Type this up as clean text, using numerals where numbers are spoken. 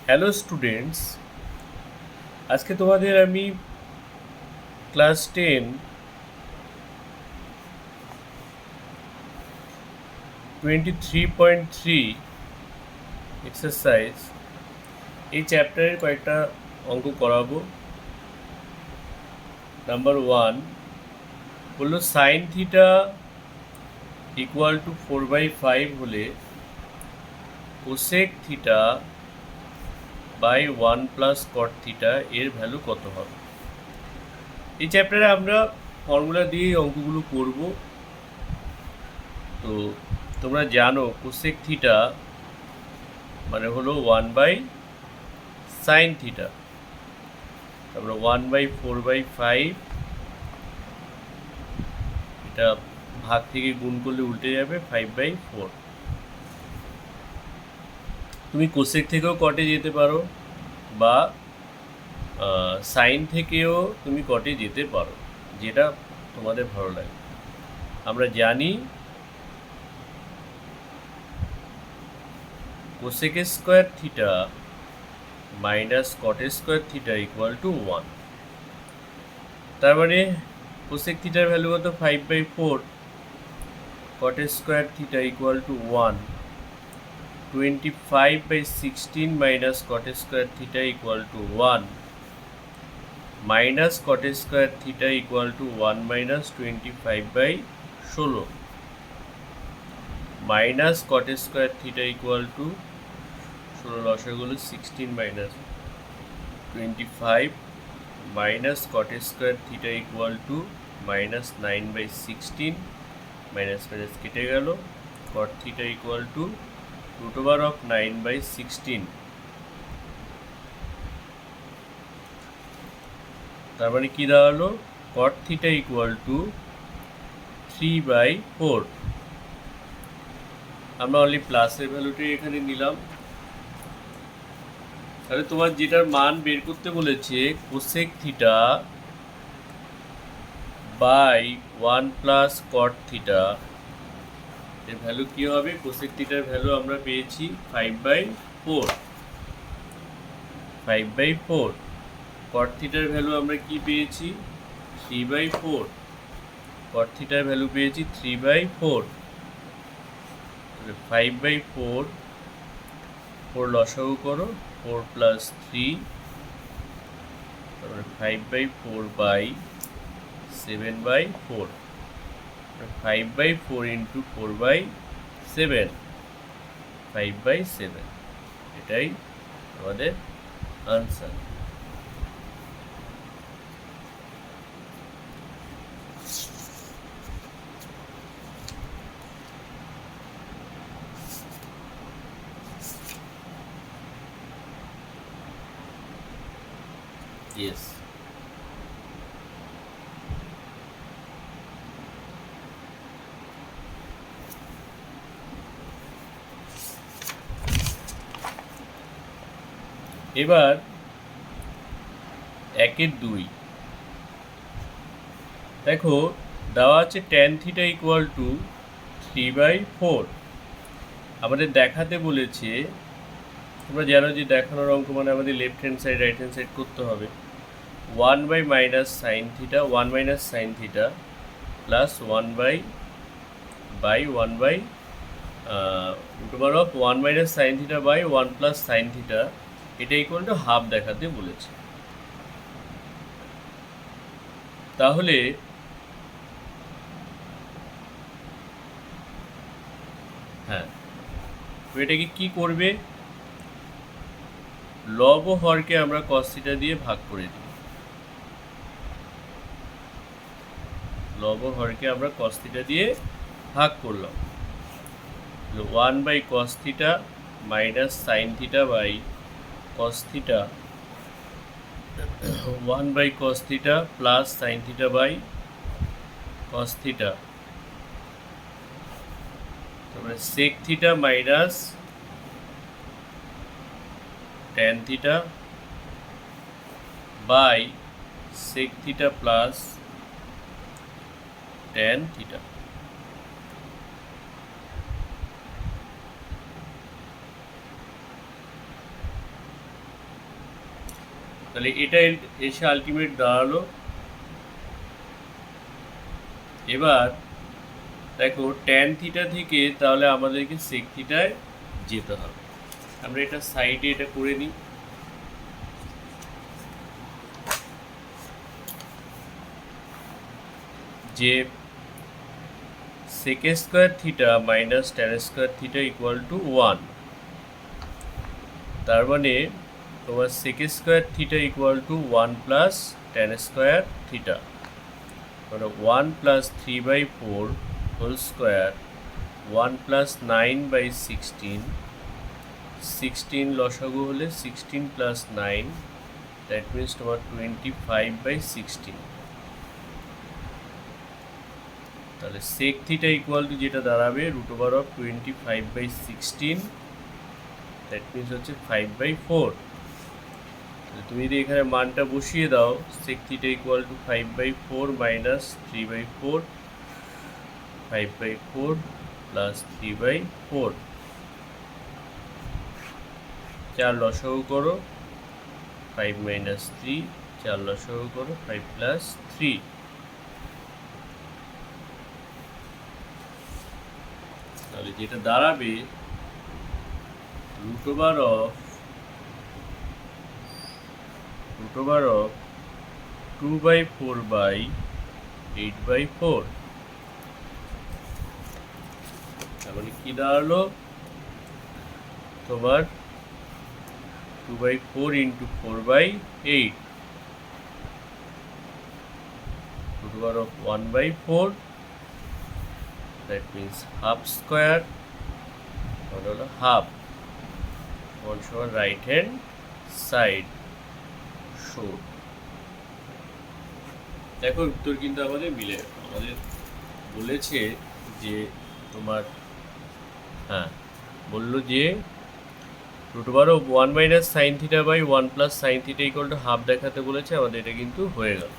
Hello students, আজকে তোমাদের আমি ক্লাস 10 23.3 এক্সারসাইজ এই চ্যাপ্টারের কয়েকটা অঙ্ক করাবো। নাম্বার 1 বললো সাইন থিটা ইকুয়াল টু 4/5 হলে cosec theta by 1 plus cot theta এর ভ্যালু কত হবে। এই চ্যাপ্টারে আমরা ফর্মুলা দিয়ে অঙ্কগুলো করব। তো তোমরা জানো কোসেক থিটা মানে হলো 1/sin থিটা, তারপরে 1/4/5, এটা ভাগ থেকে গুণ করলে উল্টে যাবে 5/4। তুমি কোসেক থেকেও কটে যেতে পারো বা সাইন থেকেও তুমি কটে যেতে পারো, যেটা তোমাদের ভালো লাগে। আমরা জানি cosec square theta minus cot square theta equal to 1। তার মানে কোসেক থিটার ভ্যালু কত? 5/4। Cot square theta equal to 1। 25/16 minus cot square theta equal to 1 minus cot square theta equal to 1 minus 25/16 minus cot square theta equal to 16 লসাগুলো 16 minus 25 minus cot square theta equal to minus 9/16 minus minus কেটে গেল, cot theta equal to root over of 9/16। তার মানে কি দাঁড়ালো? cot theta equal to 3/4। আমরা only প্লাসের ভ্যালুটি এখানে নিলাম। তাহলে তোমার যেটার মান বের করতে বলেছে cosec theta by 1 plus cot theta, এর ভ্যালু কি হবে? কোসেক থিটার ভ্যালু আমরা পেয়েছি 5/4। 5/4 কট থিটার ভ্যালু আমরা কি পেয়েছি? 3/4। কট থিটার ভ্যালু পেয়েছি 3/4। 5/4, 4 লসাগু করো, 4 প্লাস 3, তারপরে 5/4/7/4, 5/4 ইন্টু 4/7, 5/7, এটাই আমাদের আনসার। ইয়েস। এবার 1/2 দেখো দেওয়া আছে tan থিটা ইকুয়াল টু 3/4। আমাদের দেখাতে বলেছে, তোমরা জানো যে দেখানোর অঙ্ক মানে আমাদের left hand side right hand side করতে হবে। 1/-sin theta, 1 - sin theta plus 1/1/1 of 1 - sin theta by 1 plus sin theta, এটা ইকুয়াল টু হাফ দেখাতে বলেছে। তাহলে হ্যাঁ, তো এটাকে কি করবে? লব ও হরকে আমরা cos থিটা দিয়ে ভাগ করে দিই। লব ও হরকে আমরা cos থিটা দিয়ে ভাগ করলাম। 1/cos theta minus sin theta by cos theta, 1/cos theta plus sin theta by cos theta, তারপরে sec theta minus tan theta by sec theta plus tan theta. তাহলে এটা এসে আলটিমেট দাঁড়ালো। এবার দেখো ট্যান থিটা থেকে তাহলে আমাদেরকে সেক থিটায় যেতে হবে। আমরা এটা সাইডে এটা করে নিই। যে sec square theta minus tan square theta equal to 1, তার মানে তোমার sec square theta equal to 1 plus tan square theta, মানে 1 প্লাস 3/4 হোল স্কোয়ার, 1 প্লাস 9/16, 16 লসাগু হলে 16 প্লাস 9, দ্যাট মিনস তোমার 25/16। তাহলে সেক থিটা ইকুয়াল টু যেটা দাঁড়াবে √25/16, দ্যাট মিনস হচ্ছে 5/4। তুমি যদি এখানে মানটা বসিয়ে দাও, sec theta equal to 5/4 minus 3/4, 5/4 plus 3/4, 4 লসাগু করো, 5 মাইনাস 3, 4 লসাগু করো, 5 প্লাস 3। তাহলে যেটা দাঁড়াবে root over of 2/4/8/4। তার মানে কি দাঁড়ালো তোমার 2/4 into 4/8, √1/4, that means half square, মানে হলো হাফ, সমান রাইট হ্যান্ড সাইড শো। দেখো উত্তর কিন্তু আমাদের মিলে গেল। আমাদের বলেছে যে তোমার বললো যে √1 - sin θ/1 + sin θ = হাফ দেখাতে বলেছে। আমাদের এটা কিন্তু হয়ে গেল।